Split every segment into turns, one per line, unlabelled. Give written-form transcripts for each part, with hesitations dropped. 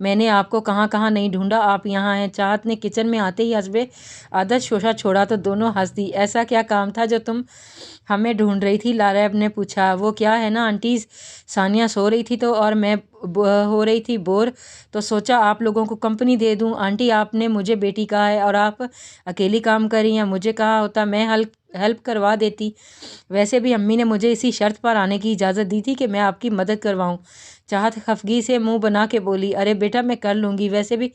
میں نے آپ کو کہاں کہاں نہیں ڈھونڈا، آپ یہاں ہیں۔ چاہت نے کچن میں آتے ہی حسب عادت شوشہ چھوڑا تو دونوں ہنس دی۔ ایسا کیا کام تھا جو تم ہمیں ڈھونڈ رہی تھی؟ لاریب نے پوچھا۔ وہ کیا ہے نا آنٹی، ثانیہ سو رہی تھی تو اور میں ہو رہی تھی بور، تو سوچا آپ لوگوں کو کمپنی دے دوں۔ آنٹی آپ نے مجھے بیٹی کہا ہے اور آپ اکیلی کام کر رہی ہیں، مجھے کہا ہوتا میں ہیلپ کروا دیتی۔ ویسے بھی امی نے مجھے اسی شرط پر آنے کی اجازت دی تھی کہ میں آپ کی مدد کرواؤں۔ چاہت خفگی سے منہ بنا کے بولی، ارے بیٹا میں کر لوں گی، ویسے بھی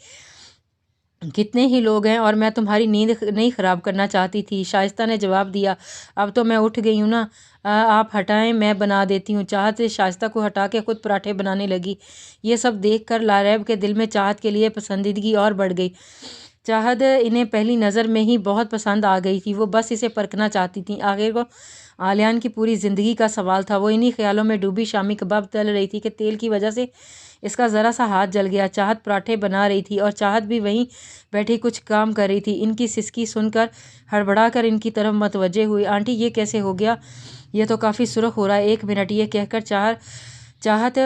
کتنے ہی لوگ ہیں اور میں تمہاری نیند نہیں خراب کرنا چاہتی تھی۔ شائستہ نے جواب دیا، اب تو میں اٹھ گئی ہوں نا، آپ ہٹائیں میں بنا دیتی ہوں۔ چاہت شائستہ کو ہٹا کے خود پراٹھے بنانے لگی۔ یہ سب دیکھ کر لاریب کے دل میں چاہت کے لیے پسندیدگی اور بڑھ گئی۔ چاہت انہیں پہلی نظر میں ہی بہت پسند آ گئی تھی، وہ بس اسے پرکھنا چاہتی تھیں۔ آخر کو عالیان کی پوری زندگی کا سوال تھا۔ وہ انہی خیالوں میں ڈوبی شامی کباب تل رہی تھی کہ تیل کی وجہ سے اس کا ذرا سا ہاتھ جل گیا۔ چاہت پراٹھے بنا رہی تھی اور چاہت بھی وہیں بیٹھی کچھ کام کر رہی تھی۔ ان کی سسکی سن کر ہڑبڑا کر ان کی طرف متوجہ ہوئی۔ آنٹی یہ کیسے ہو گیا؟ یہ تو کافی سرخ ہو رہا ہے۔ ایک منٹ، یہ کہہ کر چاہت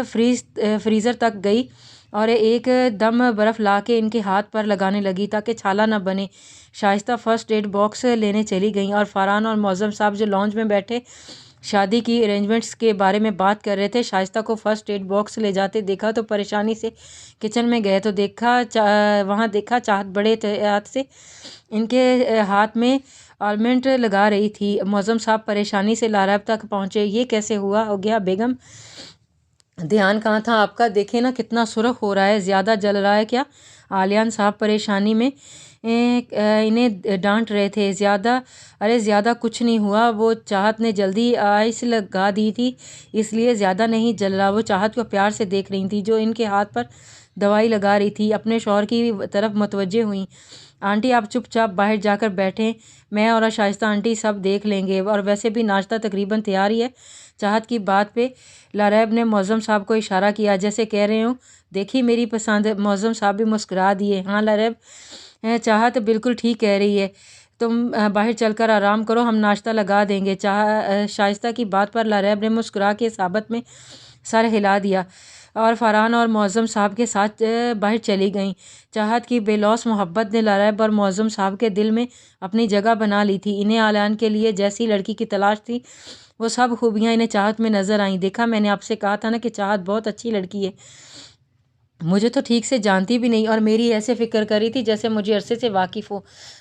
فریزر تک گئی اور ایک دم برف لا کے ان کے ہاتھ پر لگانے لگی تاکہ چھالا نہ بنے۔ شائستہ فرسٹ ایڈ باکس لینے چلی گئیں اور فرحان اور معظم صاحب جو لانج میں بیٹھے شادی کی ارینجمنٹس کے بارے میں بات کر رہے تھے، شائستہ کو فرسٹ ایڈ باکس لے جاتے دیکھا تو پریشانی سے کچن میں گئے تو وہاں دیکھا چاہت بڑے احتیاط سے ان کے ہاتھ میں آلمنٹ لگا رہی تھی۔ معظم صاحب پریشانی سے لاریب تک پہنچے۔ یہ کیسے ہو گیا بیگم؟ دھیان کہاں تھا آپ کا؟ دیکھیں نا کتنا سرخ ہو رہا ہے، زیادہ جل رہا ہے کیا؟ عالیان صاحب پریشانی میں انہیں ڈانٹ رہے تھے۔ ارے زیادہ کچھ نہیں ہوا، وہ چاہت نے جلدی آئس لگا دی تھی اس لیے زیادہ نہیں جل رہا۔ وہ چاہت کو پیار سے دیکھ رہی تھی جو ان کے ہاتھ پر دوائی لگا رہی تھی۔ اپنے شوہر کی طرف متوجہ ہوئیں۔ آنٹی آپ چپ چاپ باہر جا کر بیٹھیں، میں اور شائستہ آنٹی سب دیکھ لیں گے، اور ویسے بھی ناشتہ تقریباً تیار ہی ہے۔ چاہت کی بات پہ لاریب نے معظم صاحب کو اشارہ کیا جیسے کہہ رہے ہوں دیکھی میری پسند۔ معظم صاحب بھی مسکرا دیے، ہاں لاریب، چاہت بالکل ٹھیک کہہ رہی ہے، تم باہر چل کر آرام کرو، ہم ناشتہ لگا دیں گے۔ شائستہ کی بات پر لاریب نے مسکرا کے ثابت میں سر ہلا دیا اور فرحان اور معظم صاحب کے ساتھ باہر چلی گئیں۔ چاہت کی بے لوث محبت نے لاریب اور معظم صاحب کے دل میں اپنی جگہ بنا لی تھی۔ انہیں عالیان کے لیے جیسی لڑکی کی تلاش تھی وہ سب خوبیاں انہیں چاہت میں نظر آئیں۔ دیکھا میں نے آپ سے کہا تھا نا کہ چاہت بہت اچھی لڑکی ہے، مجھے تو ٹھیک سے جانتی بھی نہیں اور میری ایسے فکر کر رہی تھی جیسے مجھے عرصے سے واقف ہو۔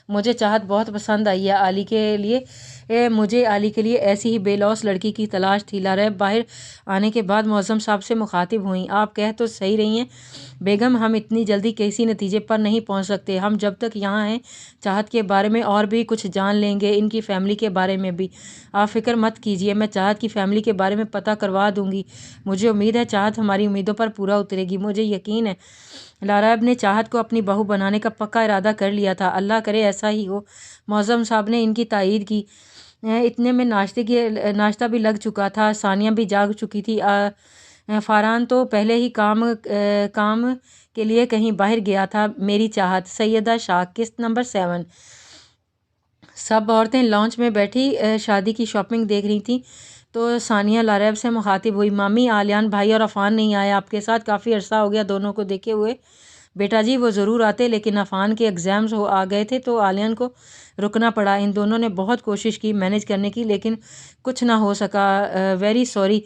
مجھے چاہت بہت پسند آئی ہے، مجھے علی کے لیے ایسی ہی بے لوث لڑکی کی تلاش تھی۔ لاریب باہر آنے کے بعد معظم صاحب سے مخاطب ہوئیں، آپ کہہ تو صحیح رہی ہیں بیگم، ہم اتنی جلدی کسی نتیجے پر نہیں پہنچ سکتے، ہم جب تک یہاں ہیں چاہت کے بارے میں اور بھی کچھ جان لیں گے، ان کی فیملی کے بارے میں بھی۔ آپ فکر مت کیجیے، میں چاہت کی فیملی کے بارے میں پتہ کروا دوں گی، مجھے امید ہے چاہت ہماری امیدوں پر پورا اترے گی، مجھے یقین ہے۔ لاریب نے چاہت کو اپنی بہو بنانے کا پکا ارادہ کر لیا تھا، اللہ کرے ایسا ہی ہو۔ معظم صاحب نے ان کی تائید کی۔ اتنے میں ناشتہ بھی لگ چکا تھا، ثانیہ بھی جاگ چکی تھی۔ فرحان تو پہلے ہی کام کے لیے کہیں باہر گیا تھا۔ میری چاہت، سیدہ شاہ، قسط نمبر 7۔ سب عورتیں لانچ میں بیٹھی شادی کی شاپنگ دیکھ رہی تھیں تو ثانیہ لاریب سے مخاطب ہوئی، مامی عالیان بھائی اور عفان نہیں آئے آپ کے ساتھ؟ کافی عرصہ ہو گیا دونوں کو دیکھے ہوئے۔ بیٹا جی وہ ضرور آتے لیکن عفان کے ایگزامز آ گئے تھے تو عالیان کو رکنا پڑا۔ ان دونوں نے بہت کوشش کی مینیج کرنے کی لیکن کچھ نہ ہو سکا، ویری سوری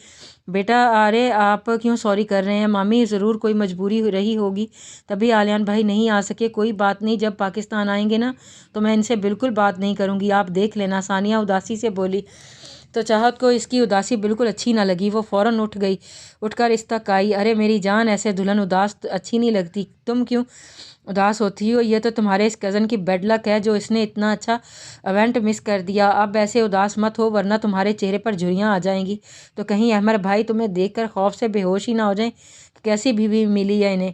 بیٹا۔ ارے آپ کیوں سوری کر رہے ہیں مامی، ضرور کوئی مجبوری رہی ہوگی تبھی عالیان بھائی نہیں آ سکے۔ کوئی بات نہیں، جب پاکستان آئیں گے نا تو میں ان سے بالکل بات نہیں کروں گی، آپ دیکھ لینا، ثانیہ اداسی سے بولی۔ تو چاہت کو اس کی اداسی بالکل اچھی نہ لگی، وہ فوراً اٹھ کر اس تک آئی، ارے میری جان ایسے دلہن اداس اچھی نہیں لگتی، تم کیوں اداس ہوتی ہو؟ یہ تو تمہارے اس کزن کی بیڈ لک ہے جو اس نے اتنا اچھا ایونٹ مس کر دیا۔ اب ایسے اداس مت ہو ورنہ تمہارے چہرے پر جھریاں آ جائیں گی، تو کہیں احمر بھائی تمہیں دیکھ کر خوف سے بے ہوش ہی نہ ہو جائیں کہ کیسی بیوی ملی ہے انہیں۔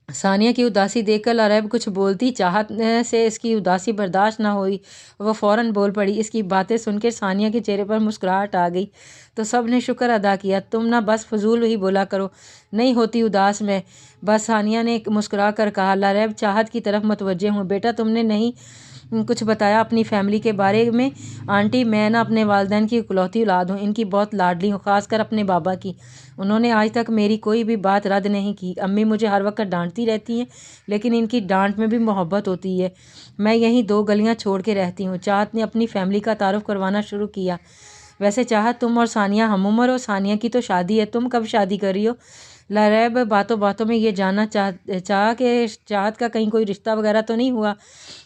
ثانیہ کی اداسی دیکھ کر لاریب کچھ بولتی، چاہت سے اس کی اداسی برداشت نہ ہوئی، وہ فوراً بول پڑی۔ اس کی باتیں سن کے ثانیہ کے چہرے پر مسکراہٹ آ گئی تو سب نے شکر ادا کیا، تم نہ بس فضول ہی بولا کرو، نہیں ہوتی اداس میں، بس ثانیہ نے مسکرا کر کہا۔ لاریب چاہت کی طرف متوجہ ہوں، بیٹا تم نے نہیں کچھ بتایا اپنی فیملی کے بارے میں۔ آنٹی میں نا اپنے والدین کی اکلوتی اولاد ہوں، ان کی بہت لاڈلی ہوں، خاص کر اپنے بابا کی۔ انہوں نے آج تک میری کوئی بھی بات رد نہیں کی۔ امی مجھے ہر وقت ڈانٹتی رہتی ہیں لیکن ان کی ڈانٹ میں بھی محبت ہوتی ہے۔ میں یہیں 2 گلیاں چھوڑ کے رہتی ہوں۔ چاہت نے اپنی فیملی کا تعارف کروانا شروع کیا۔ ویسے چاہت تم اور ثانیہ ہم عمر ہو، ثانیہ کی تو شادی ہے، تم کب شادی کر رہی ہو؟ لاریب باتوں باتوں میں یہ جاننا چاہا کہ چاہت کا کہیں کوئی رشتہ وغیرہ تو نہیں ہوا۔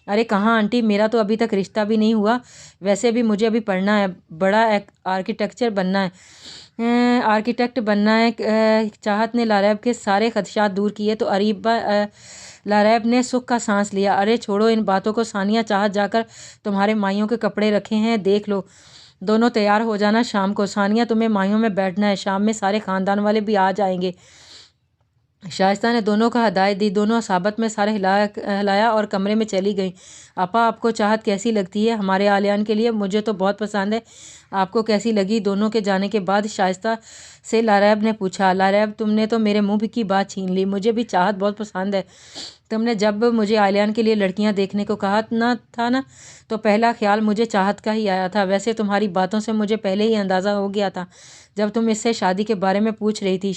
ارے کہاں آنٹی، میرا تو ابھی تک رشتہ بھی نہیں ہوا، ویسے بھی مجھے ابھی پڑھنا ہے، بڑا آرکیٹیکٹ بننا ہے۔ چاہت نے لاریب کے سارے خدشات دور کیے تو لاریب نے سکھ کا سانس لیا۔ ارے چھوڑو ان باتوں کو ثانیہ، چاہت جا کر تمہارے مائیوں کے کپڑے رکھے ہیں دیکھ لو، دونوں تیار ہو جانا شام کو۔ ثانیہ تمہیں مائیوں میں بیٹھنا ہے، شام میں سارے خاندان والے بھی آ جائیں گے۔ شائستہ نے دونوں کو ہدایت دی، دونوں صحابت میں سارے ہلایا اور کمرے میں چلی گئیں۔ آپا آپ کو چاہت کیسی لگتی ہے؟ ہمارے آلیان کے لیے مجھے تو بہت پسند ہے، آپ کو کیسی لگی؟ دونوں کے جانے کے بعد شائستہ سے لاریب نے پوچھا۔ لاریب تم نے تو میرے منہ کی بات چھین لی، مجھے بھی چاہت بہت پسند ہے۔ تم نے جب مجھے آلیان کے لیے لڑکیاں دیکھنے کو کہا تھا نا تو پہلا خیال مجھے چاہت کا ہی آیا تھا۔ ویسے تمہاری باتوں سے مجھے پہلے ہی اندازہ ہو گیا تھا جب تم اس سے شادی کے بارے میں پوچھ رہی تھی۔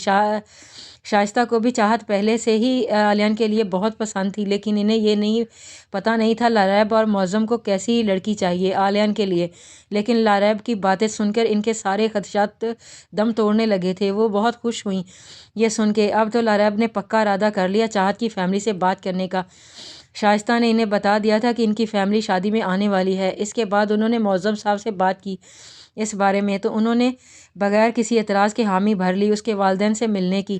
شائستہ کو بھی چاہت پہلے سے ہی آلیان کے لیے بہت پسند تھی، لیکن انہیں یہ پتہ نہیں تھا لاریب اور معظم کو کیسی لڑکی چاہیے آلیان کے لیے۔ لیکن لاریب کی باتیں سن کر ان کے سارے خدشات دم توڑنے لگے تھے۔ وہ بہت خوش ہوئیں یہ سن کے۔ اب تو لاریب نے پکا ارادہ کر لیا چاہت کی فیملی سے بات کرنے کا۔ شائستہ نے انہیں بتا دیا تھا کہ ان کی فیملی شادی میں آنے والی ہے۔ اس کے بعد انہوں نے معظم صاحب سے بات کی اس بارے میں تو انہوں نے بغیر کسی اعتراض کے حامی بھر لی اس کے والدین سے ملنے کی۔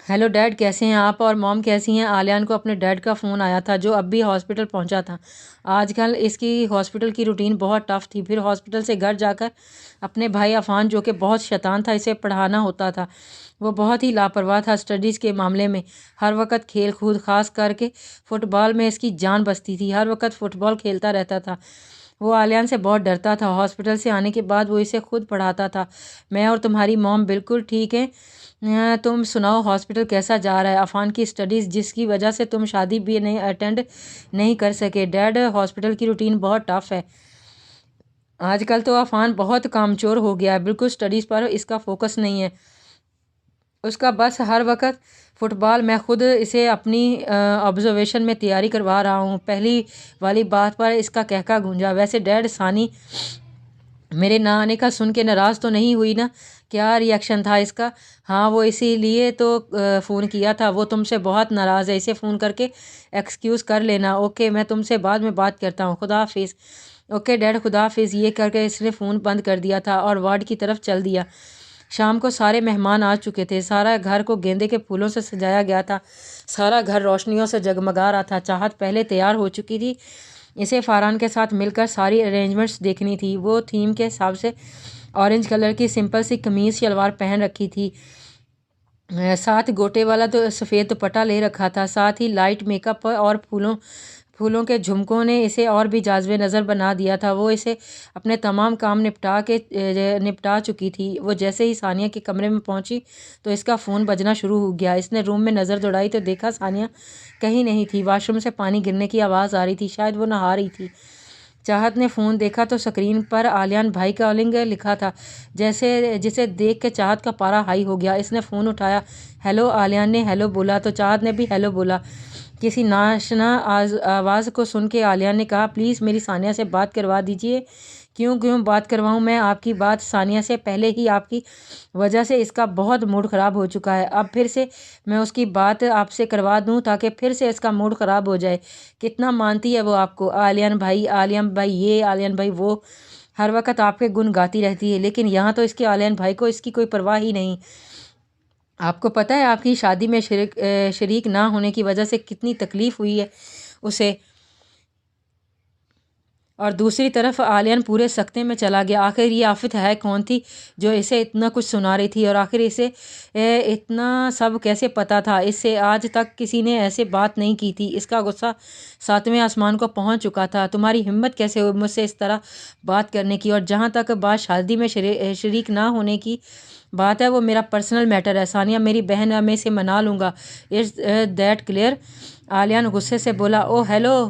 ہیلو ڈیڈ، کیسے ہیں آپ اور موم کیسی ہیں؟ آلیان کو اپنے ڈیڈ کا فون آیا تھا جو اب بھی ہاسپٹل پہنچا تھا۔ آج کل اس کی ہاسپٹل کی روٹین بہت ٹف تھی، پھر ہاسپٹل سے گھر جا کر اپنے بھائی عفان جو کہ بہت شیطان تھا اسے پڑھانا ہوتا تھا۔ وہ بہت ہی لاپرواہ تھا اسٹڈیز کے معاملے میں، ہر وقت کھیل کود، خاص کر کے فٹ بال میں اس کی جان بستی تھی، ہر وقت فٹ بال کھیلتا رہتا تھا۔ وہ آلیان سے بہت ڈرتا تھا۔ ہاسپٹل سے آنے کے بعد وہ اسے خود پڑھاتا تھا۔ میں اور تمہاری موم بالکل ٹھیک ہیں، تم سناؤ ہاسپٹل کیسا جا رہا ہے؟ عفان کی اسٹڈیز جس کی وجہ سے تم شادی بھی اٹینڈ نہیں کر سکے۔ ڈیڈ ہاسپٹل کی روٹین بہت ٹف ہے، آج کل تو عفان بہت کامچور ہو گیا ہے، بالکل اسٹڈیز پر اس کا فوکس نہیں ہے، اس کا بس ہر وقت فٹ بال۔ میں خود اسے اپنی آبزرویشن میں تیاری کروا رہا ہوں۔ پہلی والی بات پر اس کا کہکا گونجا۔ ویسے ڈیڈ ثانی میرے نہ آنے کا سن کے ناراض تو نہیں ہوئی نا؟ کیا ری ایکشن تھا اس کا؟ ہاں وہ اسی لیے تو فون کیا تھا، وہ تم سے بہت ناراض ہے، اسے فون کر کے ایکسکیوز کر لینا۔ اوکے میں تم سے بعد میں بات کرتا ہوں، خدا حافظ۔ اوکے ڈیڈ خدا حافظ۔ یہ کر کے اس نے فون بند کر دیا تھا اور وارڈ کی طرف چل دیا۔ شام کو سارے مہمان آ چکے تھے، سارا گھر کو گیندے کے پھولوں سے سجایا گیا تھا، سارا گھر روشنیوں سے جگمگا رہا تھا۔ چاہت پہلے تیار ہو چکی تھی، اسے فاران کے ساتھ مل کر ساری ارینجمنٹس دیکھنی تھی۔ وہ تھیم کے حساب سے اورنج کلر کی سمپل سی قمیض شلوار پہن رکھی تھی، ساتھ گوٹے والا تو سفید دوپٹہ لے رکھا تھا، ساتھ ہی لائٹ میک اپ اور پھولوں کے جھمکوں نے اسے اور بھی جاذب نظر بنا دیا تھا۔ وہ اسے اپنے تمام کام نپٹا چکی تھی۔ وہ جیسے ہی ثانیہ کے کمرے میں پہنچی تو اس کا فون بجنا شروع ہو گیا۔ اس نے روم میں نظر دوڑائی تو دیکھا ثانیہ کہیں نہیں تھی، واش روم سے پانی گرنے کی آواز آ رہی تھی، شاید وہ نہا رہی تھی۔ چاہت نے فون دیکھا تو اسکرین پر آلیان بھائی کالنگ لکھا تھا، جسے دیکھ کے چاہت کا پارا ہائی ہو گیا۔ اس نے فون اٹھایا۔ ہیلو، آلیان نے ہیلو بولا تو چاہت نے بھی ہیلو بولا۔ کسی ناشنا آواز کو سن کے آلیان نے کہا پلیز میری ثانیہ سے بات کروا دیجیے۔ کیوں بات کرواؤں میں آپ کی بات؟ ثانیہ سے پہلے ہی آپ کی وجہ سے اس کا بہت موڈ خراب ہو چکا ہے، اب پھر سے میں اس کی بات آپ سے کروا دوں تاکہ پھر سے اس کا موڈ خراب ہو جائے۔ کتنا مانتی ہے وہ آپ کو؟ آلیان بھائی یہ، آلیان بھائی وہ، ہر وقت آپ کے گن گاتی رہتی ہے، لیکن یہاں تو اس کے آلیان بھائی کو اس کی کوئی پرواہ ہی نہیں۔ آپ کو پتہ ہے آپ کی شادی میں شریک نہ ہونے کی وجہ سے کتنی تکلیف ہوئی ہے اسے؟ اور دوسری طرف آلیان پورے سکتے میں چلا گیا۔ آخر یہ آفت ہے کون تھی جو اسے اتنا کچھ سنا رہی تھی، اور آخر اسے اتنا سب کیسے پتہ تھا؟ اس سے آج تک کسی نے ایسے بات نہیں کی تھی۔ اس کا غصہ 7ویں آسمان کو پہنچ چکا تھا۔ تمہاری ہمت کیسے ہوئی مجھ سے اس طرح بات کرنے کی؟ اور جہاں تک بات شادی میں شریک نہ ہونے کی بات ہے وہ میرا پرسنل میٹر ہے، ثانیہ میری بہن میں اسے منا لوں گا، از دیٹ کلیئر؟ آلیان غصے سے بولا۔ او ہیلو